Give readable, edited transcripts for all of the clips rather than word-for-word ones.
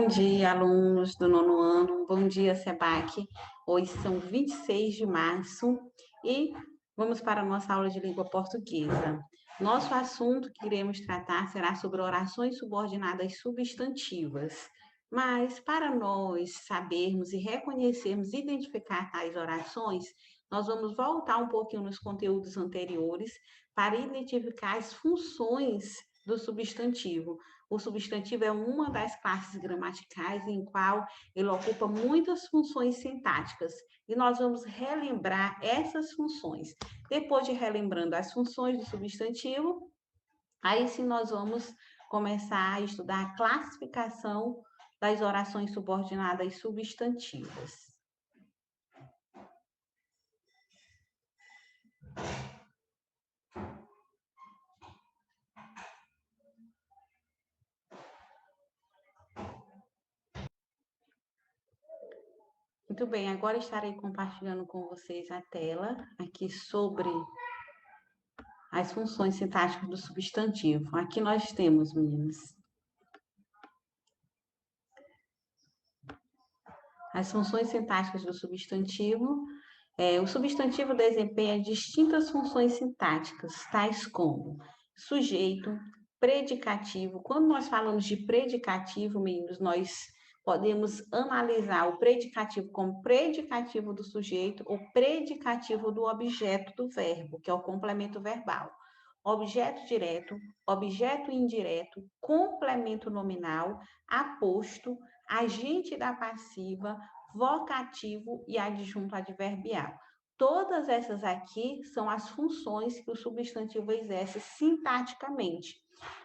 dia, alunos do nono ano. Bom dia, Sebac. Hoje são 26 de março e vamos para a nossa aula de língua portuguesa. Nosso assunto que iremos tratar será sobre orações subordinadas substantivas. Mas, para nós sabermos e reconhecermos, identificar tais orações, nós vamos voltar um pouquinho nos conteúdos anteriores para identificar as funções do substantivo. O substantivo é uma das classes gramaticais em qual ele ocupa muitas funções sintáticas. E nós vamos relembrar essas funções. Depois de relembrando as funções do substantivo, aí sim nós vamos começar a estudar a classificação das orações subordinadas substantivas. Muito bem, agora estarei compartilhando com vocês a tela aqui sobre as funções sintáticas do substantivo. Aqui nós temos, meninas, as funções sintáticas do substantivo. O substantivo desempenha distintas funções sintáticas, tais como sujeito, predicativo. Quando nós falamos de predicativo, meninos, nós podemos analisar o predicativo como predicativo do sujeito ou predicativo do objeto do verbo, que é o complemento verbal. Objeto direto, objeto indireto, complemento nominal, aposto, agente da passiva, vocativo e adjunto adverbial. Todas essas aqui são as funções que o substantivo exerce sintaticamente.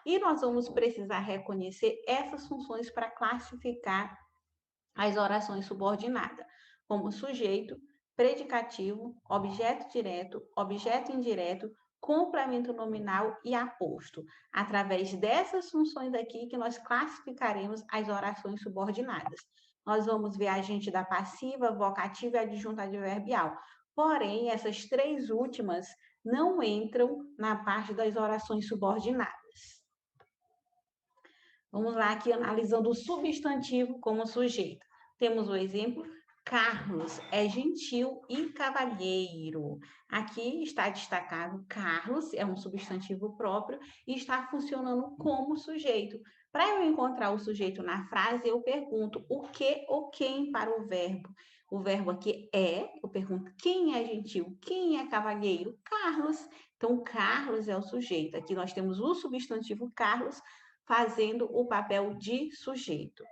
E nós vamos precisar reconhecer essas funções para classificar as orações subordinadas, como sujeito, predicativo, objeto direto, objeto indireto, complemento nominal e aposto. Através dessas funções aqui que nós classificaremos as orações subordinadas. Nós vamos ver agente da passiva, vocativa e adjunto adverbial. Porém, essas três últimas não entram na parte das orações subordinadas. Vamos lá aqui analisando o substantivo como sujeito. Temos o exemplo: Carlos é gentil e cavalheiro. Aqui está destacado Carlos, é um substantivo próprio e está funcionando como sujeito. Para eu encontrar o sujeito na frase, eu pergunto o que ou quem para o verbo. O verbo aqui é, eu pergunto quem é gentil, quem é cavalheiro? Carlos. Então, Carlos é o sujeito. Aqui nós temos o substantivo Carlos fazendo o papel de sujeito.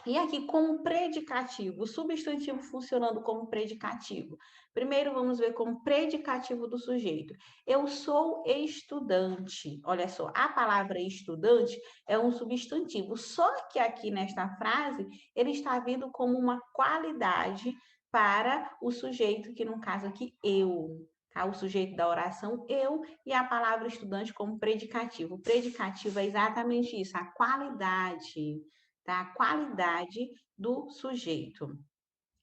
E aqui, como predicativo, o substantivo funcionando como predicativo. Primeiro, vamos ver como predicativo do sujeito. Eu sou estudante. Olha só, a palavra estudante é um substantivo, só que aqui nesta frase, ele está vindo como uma qualidade para o sujeito, que no caso aqui, eu. Tá? O sujeito da oração, eu, e a palavra estudante como predicativo. O predicativo é exatamente isso, a qualidade, tá? A qualidade do sujeito.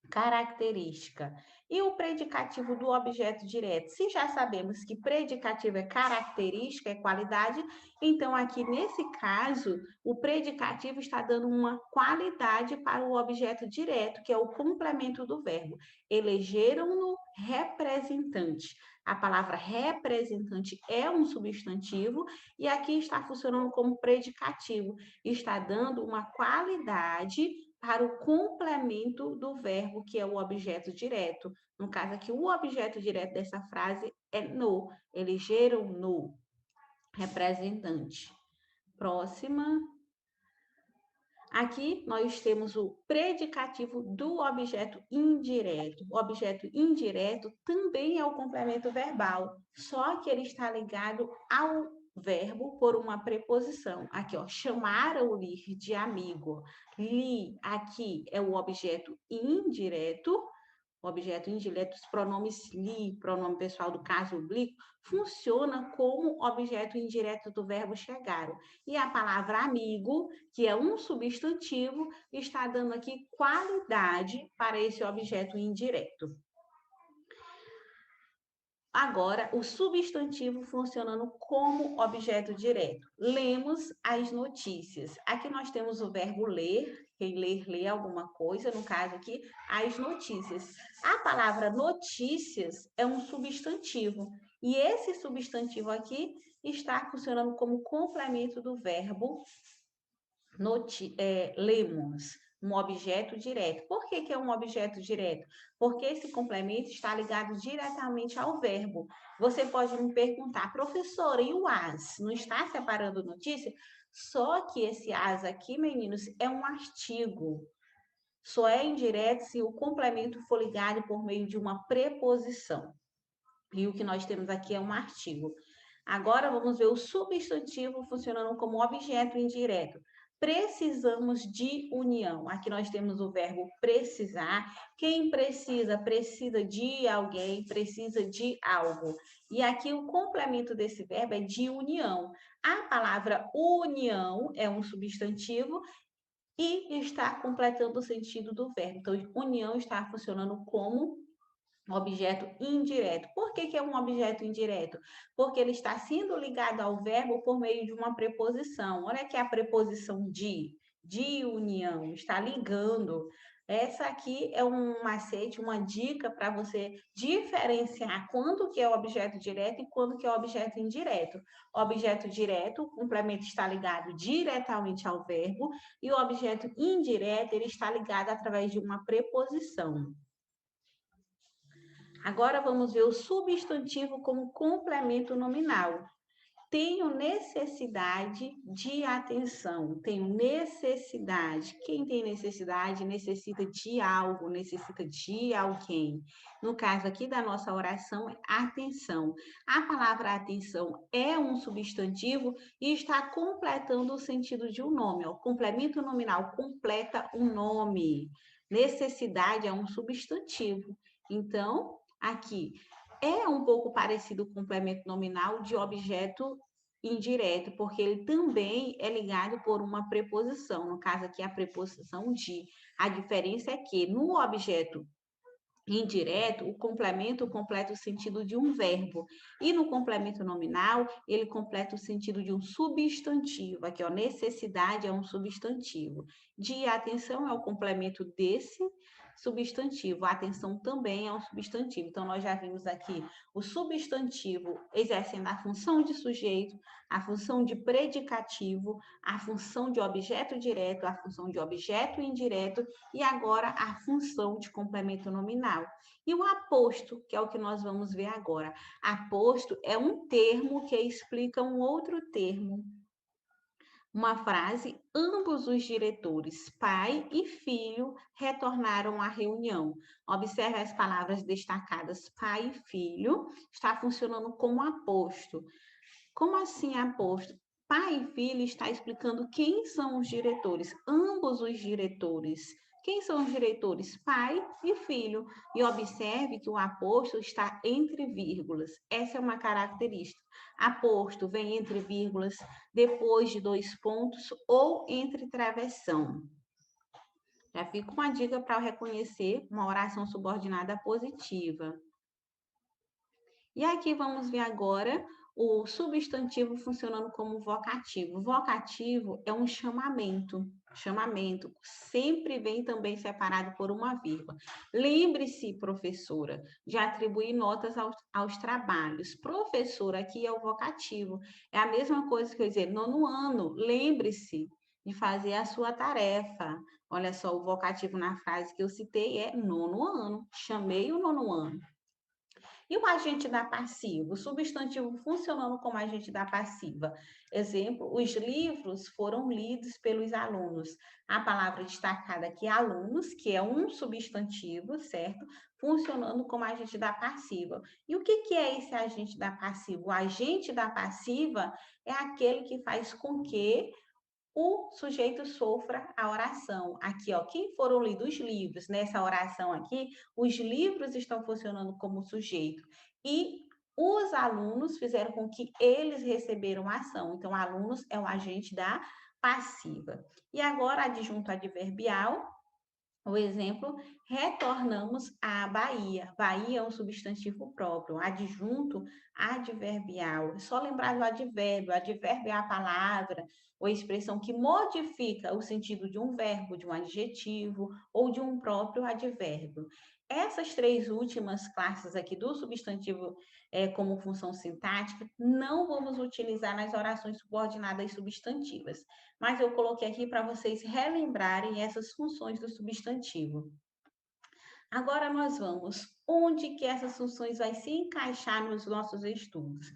Característica. E o predicativo do objeto direto? Se já sabemos que predicativo é característica, é qualidade, então aqui nesse caso, o predicativo está dando uma qualidade para o objeto direto, que é o complemento do verbo. Elegeram-no representante. A palavra representante é um substantivo e aqui está funcionando como predicativo. Está dando uma qualidade para o complemento do verbo, que é o objeto direto. No caso aqui, o objeto direto dessa frase é no. Elegeram-no representante. Próxima. Aqui nós temos o predicativo do objeto indireto. O objeto indireto também é o complemento verbal, só que ele está ligado ao verbo por uma preposição. Aqui, ó, chamaram-lhe de amigo. Li, aqui é o objeto indireto. O objeto indireto, os pronomes li, pronome pessoal do caso oblíquo, funciona como objeto indireto do verbo chegaram. E a palavra amigo, que é um substantivo, está dando aqui qualidade para esse objeto indireto. Agora, o substantivo funcionando como objeto direto. Lemos as notícias. Aqui nós temos o verbo ler, Quem ler, lê alguma coisa, no caso aqui, as notícias. A palavra notícias é um substantivo. E esse substantivo aqui está funcionando como complemento do verbo lemos, um objeto direto. Por que que é um objeto direto? Porque esse complemento está ligado diretamente ao verbo. Você pode me perguntar, professora, e o as? Não está separando notícia? Só que esse as aqui, meninos, é um artigo. Só é indireto se o complemento for ligado por meio de uma preposição. E o que nós temos aqui é um artigo. Agora vamos ver o substantivo funcionando como objeto indireto. Precisamos de união. Aqui nós temos o verbo precisar. Quem precisa, precisa de alguém, precisa de algo. E aqui o complemento desse verbo é de união. A palavra união é um substantivo e está completando o sentido do verbo. Então, união está funcionando como objeto indireto. Por que que é um objeto indireto? Porque ele está sendo ligado ao verbo por meio de uma preposição. Olha aqui a preposição de união, está ligando. Essa aqui é um macete, uma dica para você diferenciar quando que é objeto direto e quando que é objeto indireto. Objeto direto, o complemento está ligado diretamente ao verbo, e o objeto indireto, ele está ligado através de uma preposição. Agora vamos ver o substantivo como complemento nominal. Tenho necessidade de atenção. Tenho necessidade. Quem tem necessidade necessita de algo, necessita de alguém. No caso aqui da nossa oração, é atenção. A palavra atenção é um substantivo e está completando o sentido de um nome. O complemento nominal completa um nome. Necessidade é um substantivo. Então, aqui é um pouco parecido com o complemento nominal de objeto indireto, porque ele também é ligado por uma preposição, no caso aqui a preposição de. A diferença é que no objeto indireto, o complemento completa o sentido de um verbo. E no complemento nominal, ele completa o sentido de um substantivo. Aqui, ó, necessidade é um substantivo. De atenção é o complemento desse substantivo. A atenção também é um substantivo. Então, nós já vimos aqui o substantivo exercendo a função de sujeito, a função de predicativo, a função de objeto direto, a função de objeto indireto e agora a função de complemento nominal. E o aposto, que é o que nós vamos ver agora. Aposto é um termo que explica um outro termo. Uma frase, ambos os diretores, pai e filho, retornaram à reunião. Observe as palavras destacadas, pai e filho, está funcionando como aposto. Como assim aposto? Pai e filho está explicando quem são os diretores, ambos os diretores. Quem são os diretores? Pai e filho. E observe que o aposto está entre vírgulas. Essa é uma característica. Aposto vem entre vírgulas, depois de dois pontos ou entre travessão. Já fica uma dica para reconhecer uma oração subordinada positiva. E aqui vamos ver agora o substantivo funcionando como vocativo. Vocativo é um chamamento. Chamamento sempre vem também separado por uma vírgula. Lembre-se, professora, de atribuir notas aos trabalhos. Professora aqui é o vocativo. É a mesma coisa que eu dizer, nono ano, lembre-se de fazer a sua tarefa. Olha só, o vocativo na frase que eu citei é nono ano. Chamei o nono ano. E o agente da passiva? O substantivo funcionando como agente da passiva. Exemplo, os livros foram lidos pelos alunos. A palavra destacada aqui, alunos, que é um substantivo, certo? Funcionando como agente da passiva. E o que é esse agente da passiva? O agente da passiva é aquele que faz com que o sujeito sofra a oração. Aqui, ó, quem foram lidos os livros? Nessa oração aqui, os livros estão funcionando como sujeito. E os alunos fizeram com que eles receberam a ação. Então, alunos é o agente da passiva. E agora, adjunto adverbial. O exemplo, retornamos à Bahia. Bahia é um substantivo próprio, adjunto adverbial. É só lembrar do advérbio. Advérbio é a palavra ou expressão que modifica o sentido de um verbo, de um adjetivo ou de um próprio advérbio. Essas três últimas classes aqui do substantivo como função sintática não vamos utilizar nas orações subordinadas substantivas, mas eu coloquei aqui para vocês relembrarem essas funções do substantivo. Agora nós vamos, onde que essas funções vai se encaixar nos nossos estudos?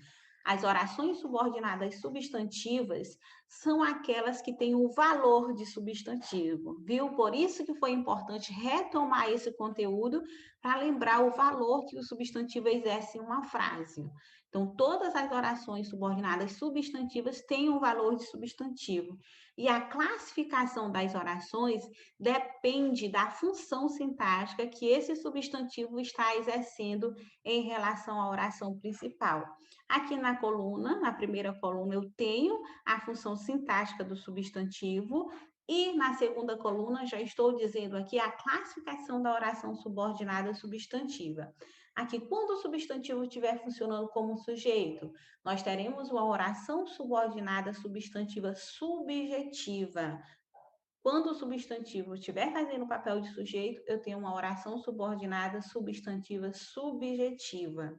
As orações subordinadas substantivas são aquelas que têm o valor de substantivo, viu? Por isso que foi importante retomar esse conteúdo para lembrar o valor que o substantivo exerce em uma frase. Então, todas as orações subordinadas substantivas têm um valor de substantivo. E a classificação das orações depende da função sintática que esse substantivo está exercendo em relação à oração principal. Aqui na coluna, na primeira coluna, eu tenho a função sintática do substantivo e na segunda coluna já estou dizendo aqui a classificação da oração subordinada substantiva. Aqui, quando o substantivo estiver funcionando como sujeito, nós teremos uma oração subordinada substantiva subjetiva. Quando o substantivo estiver fazendo o papel de sujeito, eu tenho uma oração subordinada substantiva subjetiva.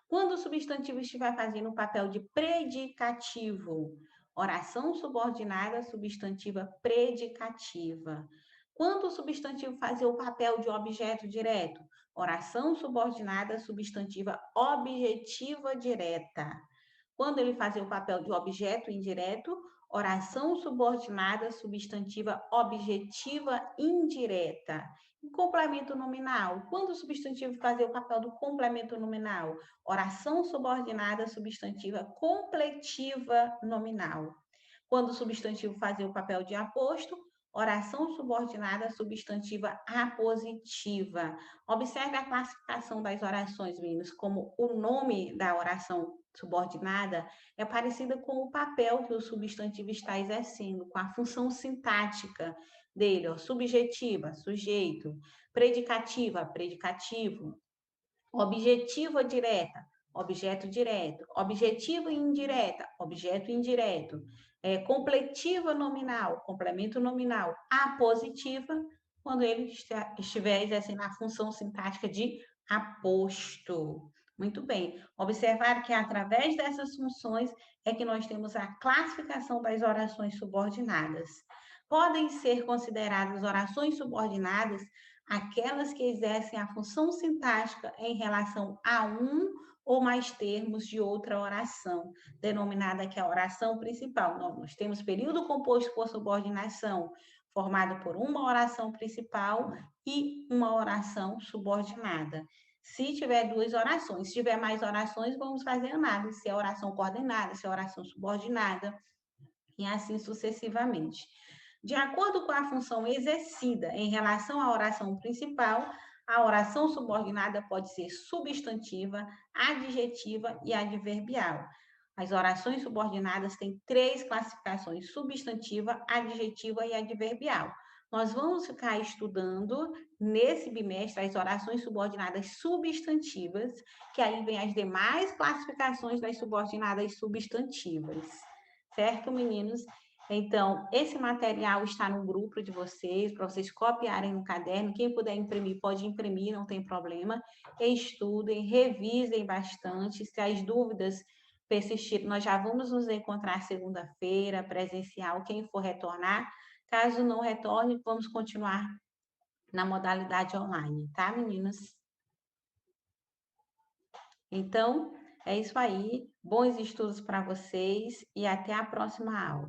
Quando o substantivo estiver fazendo o papel de predicativo, oração subordinada substantiva predicativa. Quando o substantivo fazer o papel de objeto direto, oração subordinada substantiva objetiva direta. Quando ele fazer o papel de objeto indireto, oração subordinada substantiva objetiva indireta. E complemento nominal. Quando o substantivo fazer o papel do complemento nominal, oração subordinada substantiva completiva nominal. Quando o substantivo fazer o papel de aposto, oração subordinada substantiva apositiva. Observe a classificação das orações, meninos, como o nome da oração subordinada é parecida com o papel que o substantivo está exercendo, com a função sintática dele, ó, subjetiva, sujeito, predicativa, predicativo, objetiva direta, objeto direto, objetiva indireta, objeto indireto, completiva nominal, complemento nominal, apositiva, quando ele estiver exercendo a função sintática de aposto. Muito bem. Observar que através dessas funções é que nós temos a classificação das orações subordinadas. Podem ser consideradas orações subordinadas aquelas que exercem a função sintática em relação a um ou mais termos de outra oração, denominada aqui a oração principal. Nós temos período composto por subordinação, formado por uma oração principal e uma oração subordinada. Se tiver duas orações, se tiver mais orações, vamos fazer análise, se é oração coordenada, se é oração subordinada, e assim sucessivamente. De acordo com a função exercida em relação à oração principal, a oração subordinada pode ser substantiva, adjetiva e adverbial. As orações subordinadas têm três classificações: substantiva, adjetiva e adverbial. Nós vamos ficar estudando nesse bimestre as orações subordinadas substantivas, que aí vem as demais classificações das subordinadas substantivas. Certo, meninos? Então, esse material está no grupo de vocês, para vocês copiarem no caderno. Quem puder imprimir, pode imprimir, não tem problema. Estudem, revisem bastante. Se as dúvidas persistirem, nós já vamos nos encontrar segunda-feira, presencial, quem for retornar. Caso não retorne, vamos continuar na modalidade online, tá, meninas? Então, é isso aí. Bons estudos para vocês e até a próxima aula.